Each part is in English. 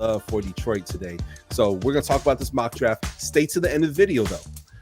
love for Detroit today. So we're going to talk about this mock draft. Stay to the end of the video, though,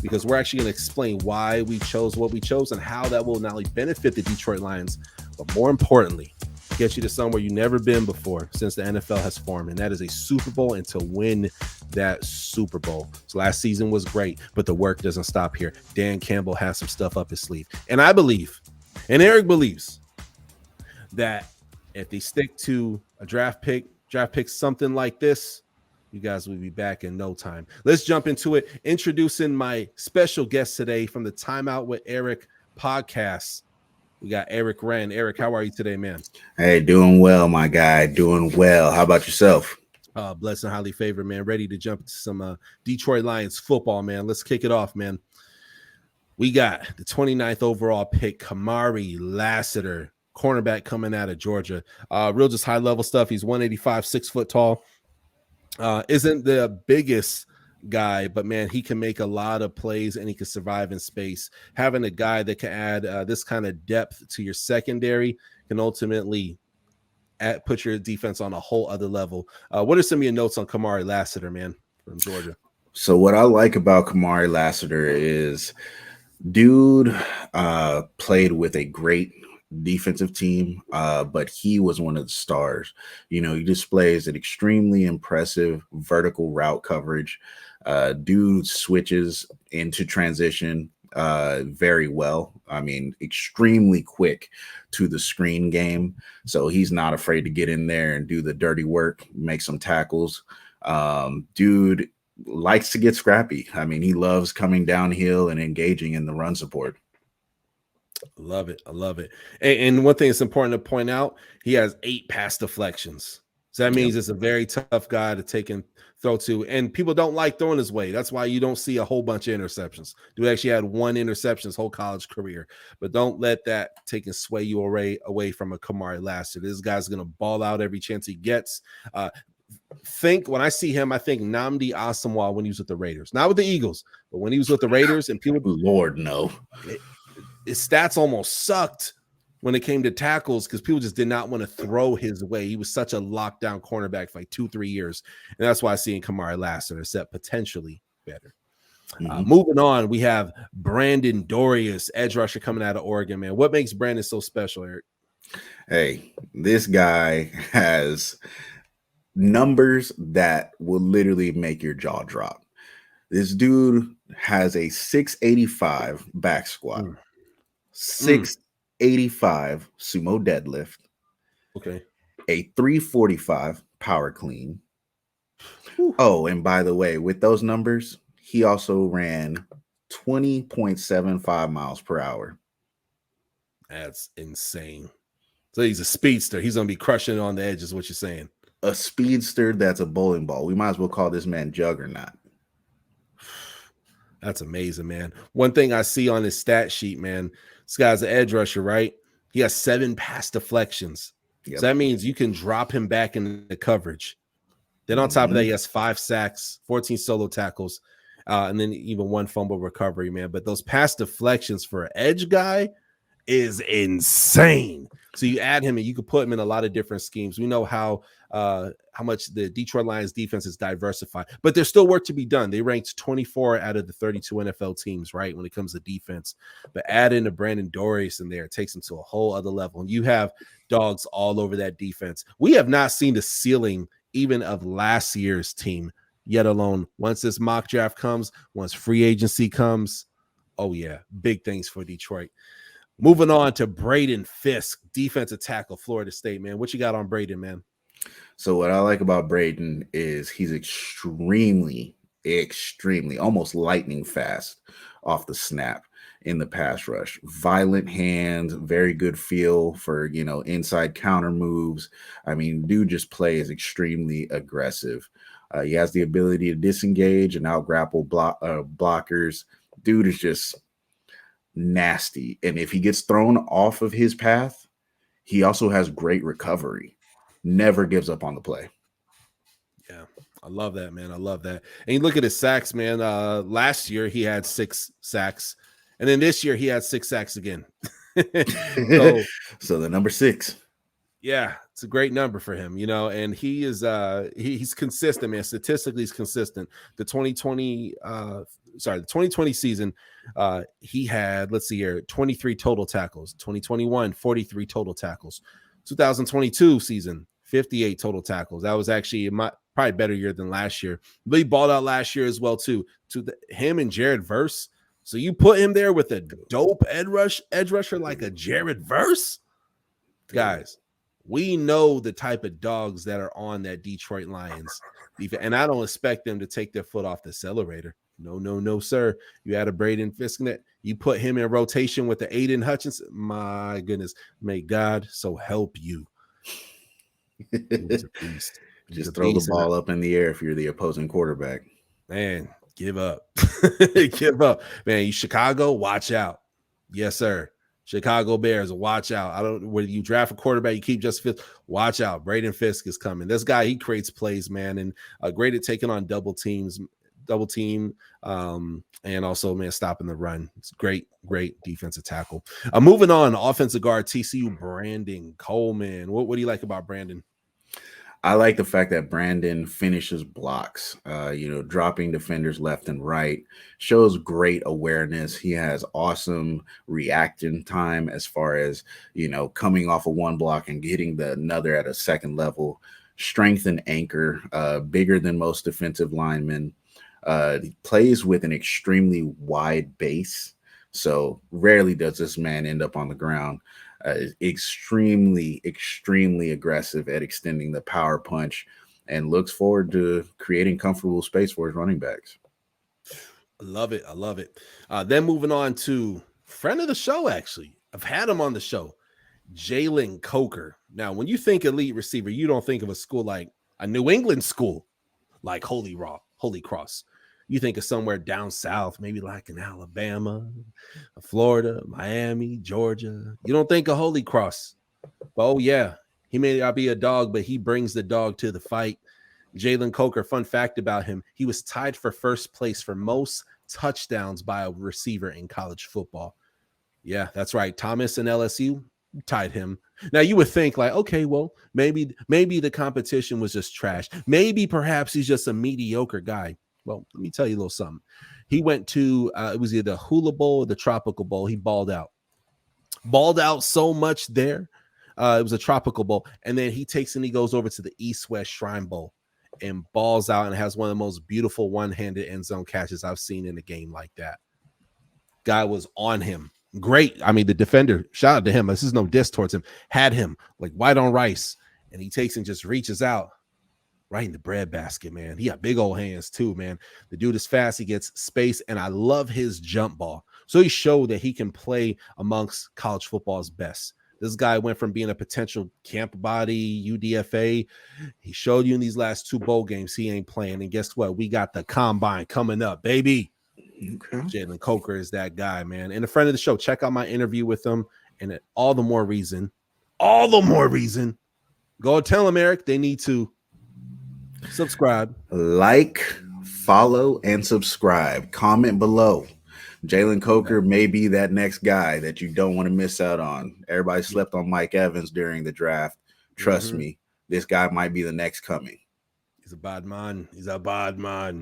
because we're actually going to explain why we chose what we chose and how that will not only benefit the Detroit Lions, but more importantly, get you to somewhere you've never been before since the NFL has formed, and that is a Super Bowl, and to win that Super Bowl. So last season was great, but the work doesn't stop here. Dan Campbell has some stuff up his sleeve, and I believe, and Arrik believes, that if they stick to a draft pick something like this, you guys will be back in no time. Let's jump into it. Introducing my special guest today from the Timeout with Arrik podcast. We got Arrik Wren. Arrik, how are you today, man? Hey, doing well, my guy. Doing well. How about yourself? Blessed and highly favored, man. Ready to jump into some Detroit Lions football, man. Let's kick it off, man. We got the 29th overall pick, Kamari Lassiter, cornerback coming out of Georgia. Real just high-level stuff. He's 185, 6 foot tall. Isn't the biggest guy, but man, he can make a lot of plays and he can survive in space. Having a guy that can add this kind of depth to your secondary can ultimately put your defense on a whole other level. What are some of your notes on Kamari Lassiter, man, from Georgia? So what I like about Kamari Lassiter is dude played with a great defensive team, but he was one of the stars. You know, he displays an extremely impressive vertical route coverage. Dude switches into transition very well. I mean, extremely quick to the screen game. So he's not afraid to get in there and do the dirty work, make some tackles. Dude likes to get scrappy. I mean, he loves coming downhill and engaging in the run support. I love it. I love it. And one thing that's important to point out, he has 8 pass deflections. So that means it's a very tough guy to take and throw to. And people don't like throwing his way. That's why you don't see a whole bunch of interceptions. Dude actually had 1 interception his whole college career. But don't let that take and sway you away from a Kamari Lassiter. This guy's going to ball out every chance he gets. When I see him, I think Nnamdi Asomugha when he was with the Raiders. Not with the Eagles, but when he was with the Raiders, and people, Lord, no. His stats almost sucked when it came to tackles because people just did not want to throw his way. He was such a lockdown cornerback for like 2-3 years. And that's why I see in Kamari Lassiter set potentially better. Moving on, we have Brandon Dorlus, edge rusher coming out of Oregon, man. What makes Brandon so special, Arrik? Hey, this guy has numbers that will literally make your jaw drop. This dude has a 685 back squat. 685 sumo deadlift. Okay. A 345 power clean. Oh, and by the way, with those numbers, he also ran 20.75 miles per hour. That's insane. So he's a speedster. He's going to be crushing it on the edge, is what you're saying. A speedster that's a bowling ball. We might as well call this man Juggernaut. That's amazing, man. One thing I see on his stat sheet, man, this guy's an edge rusher, right? He has 7 pass deflections. Yep. So that means you can drop him back in the coverage. Then on top of that, he has 5 sacks, 14 solo tackles, and then even 1 fumble recovery, man. But those pass deflections for an edge guy is insane. So you add him and you can put him in a lot of different schemes. We know how much the Detroit Lions defense is diversified, but there's still work to be done. They ranked 24 out of the 32 NFL teams, right, when it comes to defense. But add in a Brandon Dorlus in there, it takes them to a whole other level. And you have dogs all over that defense. We have not seen the ceiling even of last year's team, yet alone once this mock draft comes, once free agency comes. Oh, yeah, big things for Detroit. Moving on to Braden Fisk, defensive tackle, Florida State, man. What you got on Braden, man? So what I like about Braden is he's extremely, almost lightning fast off the snap in the pass rush. Violent hands, very good feel for, inside counter moves. I mean, dude just plays extremely aggressive. He has the ability to disengage and out-grapple blockers. Dude is just nasty. And if he gets thrown off of his path, he also has great recovery. Never gives up on the play. Yeah, I love that, man. I love that. And you look at his sacks, man. Last year he had 6 sacks, and then this year he had 6 sacks again. So the number 6. Yeah, it's a great number for him, and he is he's consistent, man. Statistically, he's consistent. The 2020 season, he had, let's see here, 23 total tackles. 2021, 43 total tackles. 2022 season, 58 total tackles. That was actually probably better year than last year. But he balled out last year as well, too. Him and Jared Verse. So you put him there with a dope edge rusher like a Jared Verse, guys. We know the type of dogs that are on that Detroit Lions defense, and I don't expect them to take their foot off the accelerator. No, sir. You had a Braden Fisk in it. You put him in rotation with the Aiden Hutchinson. My goodness, may God so help you. He's a beast. Just throw the ball up in the air if you're the opposing quarterback. Man, give up. Give up. Man, you Chicago, watch out. Yes, sir. Chicago Bears, watch out. When you draft a quarterback, you keep Justin Fields, watch out. Braden Fisk is coming. This guy, he creates plays, man, and great at taking on double team, and also, man, stopping the run. It's great defensive tackle. Moving on, offensive guard, TCU, Brandon Coleman. What do you like about Brandon? I like the fact that Brandon finishes blocks, dropping defenders left and right, shows great awareness. He has awesome reaction time as far as, coming off of one block and getting another at a second level. Strength and anchor, bigger than most defensive linemen. He plays with an extremely wide base. So rarely does this man end up on the ground. Extremely aggressive at extending the power punch, and looks forward to creating comfortable space for his running backs. I love it. Then moving on to friend of the show, actually. I've had him on the show, Jaylen Coker. Now, when you think elite receiver, you don't think of a school like a New England school like Holy Cross. You think of somewhere down south, maybe like in Alabama, Florida, Miami, Georgia. You don't think of Holy Cross. But, oh, yeah, he may not be a dog, but he brings the dog to the fight. Jaylen Coker, fun fact about him, he was tied for first place for most touchdowns by a receiver in college football. Yeah, that's right. Thomas and LSU tied him. Now, you would think like, okay, well, maybe the competition was just trash. Maybe perhaps he's just a mediocre guy. Well, let me tell you a little something. He went to, it was either the Hula Bowl or the Tropical Bowl. He balled out so much there. It was a Tropical Bowl. And then he goes over to the East-West Shrine Bowl and balls out and has one of the most beautiful one-handed end zone catches I've seen in a game like that. Guy was on him. Great. I mean, the defender, shout out to him. This is no diss towards him. Had him like white on rice. And he takes and just reaches out. Right in the breadbasket, man. He got big old hands too, man. The dude is fast. He gets space, and I love his jump ball. So he showed that he can play amongst college football's best. This guy went from being a potential camp body, UDFA. He showed you in these last two bowl games he ain't playing. And guess what? We got the combine coming up, baby. Okay. Jaylen Coker is that guy, man. And a friend of the show, check out my interview with him. And all the more reason, go tell him, Arrik, they need to subscribe, like, follow, and subscribe. Comment below. Jaylen Coker may be that next guy that you don't want to miss out on. Everybody slept on Mike Evans during the draft. Trust me, this guy might be the next coming. He's a bad man.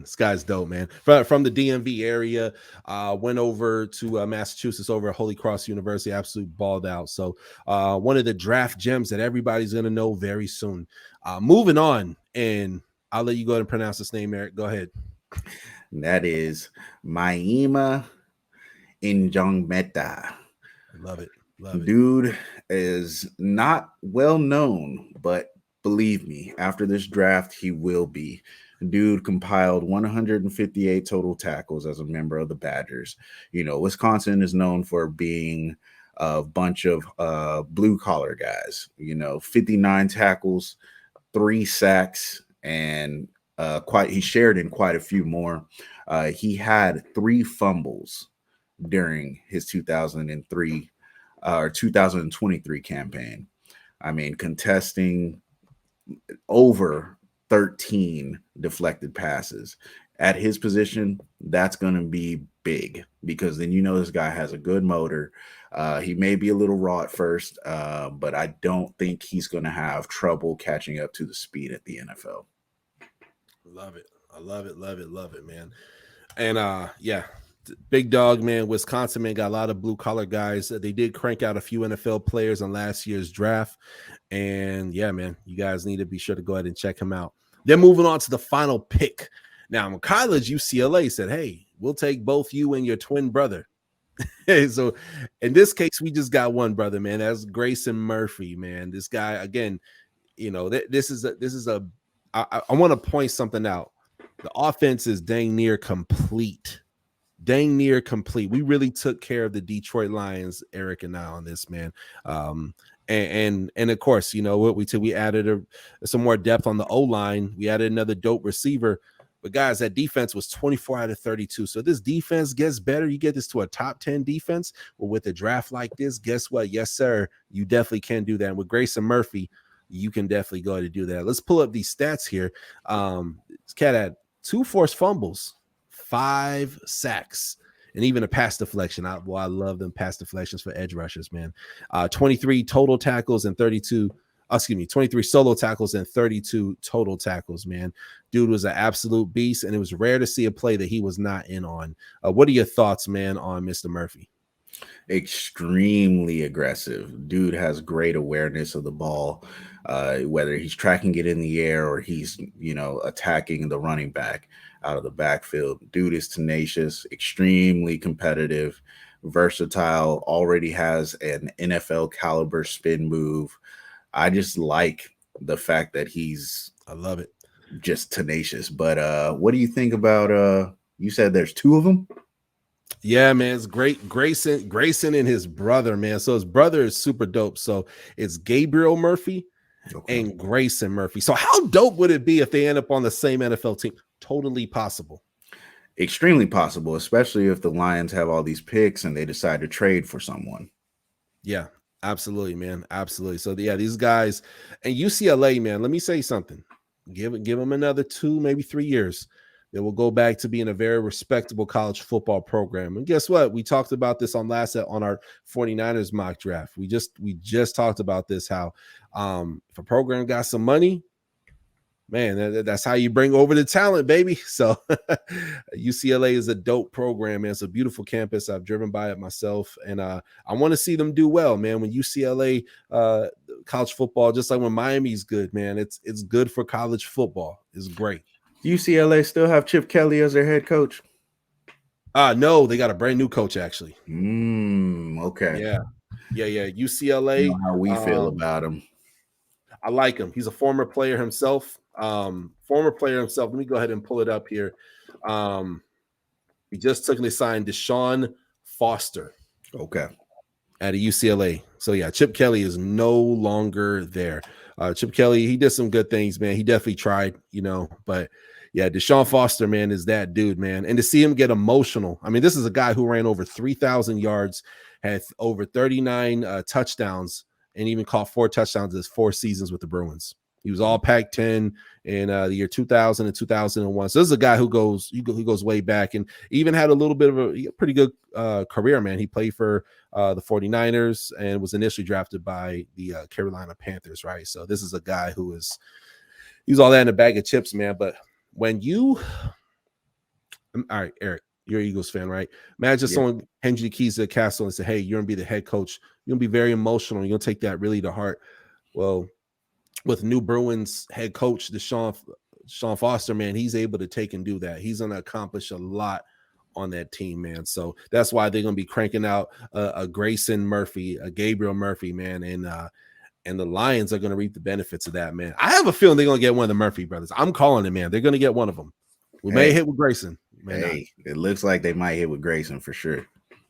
This guy's dope, man. From the DMV area, went over to Massachusetts, over at Holy Cross University, absolutely balled out. So one of the draft gems that everybody's going to know very soon. Moving on, and I'll let you go ahead and pronounce this name, Arrik. Go ahead. That is Maema Njongmeta. I love it. Dude is not well known, but believe me, after this draft, he will be. Dude compiled 158 total tackles as a member of the Badgers. Wisconsin is known for being a bunch of blue-collar guys. 59 tackles, 3 sacks, and he shared in quite a few more. He had 3 fumbles during his 2023 campaign. I mean, contesting over 13 deflected passes. at his position, that's going to be big because then this guy has a good motor. He may be a little raw at first, but I don't think he's going to have trouble catching up to the speed at the NFL. Love it. I love it, love it, man. And yeah, big dog, man. Wisconsin, man, got a lot of blue collar guys. They did crank out a few NFL players on last year's draft. And yeah, man, you guys need to be sure to go ahead and check him out. Then moving on to the final pick. Now, in college, UCLA said, hey, we'll take both you and your twin brother. So in this case, we just got one brother, man. That's Grayson Murphy, man. This guy, again, this is I want to point something out. The offense is dang near complete. We really took care of the Detroit Lions, Arrik and I, on this, man. And of course, what we added some more depth on the O-line. We added another dope receiver. But guys, that defense was 24 out of 32. So this defense gets better. You get this to a top 10 defense. Well, with a draft like this, guess what? Yes, sir. You definitely can do that. And with Grayson Murphy, you can definitely go ahead and do that. Let's pull up these stats here. This cat had 2 forced fumbles, 5 sacks, and even a pass deflection. I love them pass deflections for edge rushers, man. 23 total tackles and 23 solo tackles and 32 total tackles, man. Dude was an absolute beast, and it was rare to see a play that he was not in on. What are your thoughts, man, on Mr. Murphy? Extremely aggressive. Dude has great awareness of the ball, whether he's tracking it in the air or he's, attacking the running back out of the backfield. Dude is tenacious, extremely competitive, versatile, already has an NFL caliber spin move. I just like the fact that I love it. Just tenacious. But what do you think about you said there's 2 of them? Yeah, man, it's great. Grayson and his brother, man. So his brother is super dope. So it's Gabriel Murphy and Grayson Murphy. So how dope would it be if they end up on the same NFL team? Totally possible. Extremely possible, especially if the Lions have all these picks and they decide to trade for someone. Yeah, absolutely, man. Absolutely. So yeah, these guys and UCLA, man, let me say something. Give them another 2, maybe 3 years. They will go back to being a very respectable college football program. And guess what? We talked about this on our 49ers mock draft. We just talked about this, how if a program got some money, man, that's how you bring over the talent, baby. So UCLA is a dope program, man. It's a beautiful campus. I've driven by it myself, and I want to see them do well, man. When UCLA college football, just like when Miami's good, man, it's good for college football. It's great. UCLA still have Chip Kelly as their head coach? No, they got a brand new coach, actually. Okay. Yeah. UCLA. You know how we feel about him. I like him. He's a former player himself. Let me go ahead and pull it up here. He just took and they signed Deshaun Foster. Okay. At a UCLA. So yeah, Chip Kelly is no longer there. Chip Kelly, he did some good things, man. He definitely tried, but yeah, Deshaun Foster, man, is that dude, man. And to see him get emotional. I mean, this is a guy who ran over 3,000 yards, had over 39 touchdowns, and even caught 4 touchdowns in his 4 seasons with the Bruins. He was all Pac-10 in the year 2000 and 2001. So this is a guy who goes way back, and even had a little bit of a pretty good career, man. He played for the 49ers and was initially drafted by the Carolina Panthers, right? So this is a guy he's all that in a bag of chips, man. But when all right, Arrik, you're an Eagles fan, right? Imagine someone hands you the keys to the castle and say, hey, you're going to be the head coach. You're going to be very emotional. You're going to take that really to heart. Well, with new Bruins head coach, Deshaun Foster, man, he's able to take and do that. He's going to accomplish a lot on that team, man. So that's why they're going to be cranking out a Grayson Murphy, a Gabriel Murphy, man. And the Lions are going to reap the benefits of that, man. I have a feeling they're going to get one of the Murphy brothers. I'm calling it, man. They're going to get one of them. We may hit with Grayson. It looks like they might hit with Grayson for sure.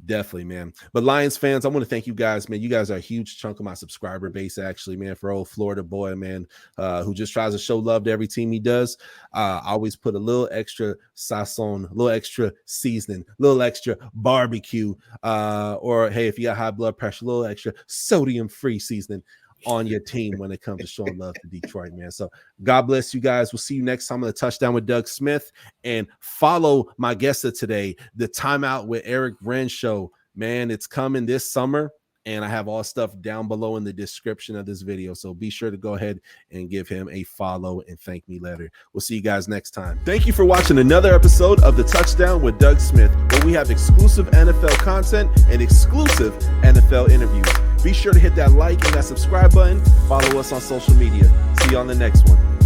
Definitely, man. But Lions fans, I want to thank you guys, man. You guys are a huge chunk of my subscriber base, actually, man. For old Florida boy, man, who just tries to show love to every team he does. I always put a little extra sazon, a little extra seasoning, a little extra barbecue, or hey, if you got high blood pressure, a little extra sodium-free seasoning on your team when it comes to showing love to Detroit, man. So God bless you guys. We'll see you next time on the Touchdown with Doug Smith, and follow my guest of today, the Timeout with Arrik Wren show. Man, it's coming this summer, and I have all stuff down below in the description of this video. So be sure to go ahead and give him a follow and thank me later. We'll see you guys next time. Thank you for watching another episode of the Touchdown with Doug Smith, where we have exclusive NFL content and exclusive NFL interviews. Be sure to hit that like and that subscribe button. Follow us on social media. See you on the next one.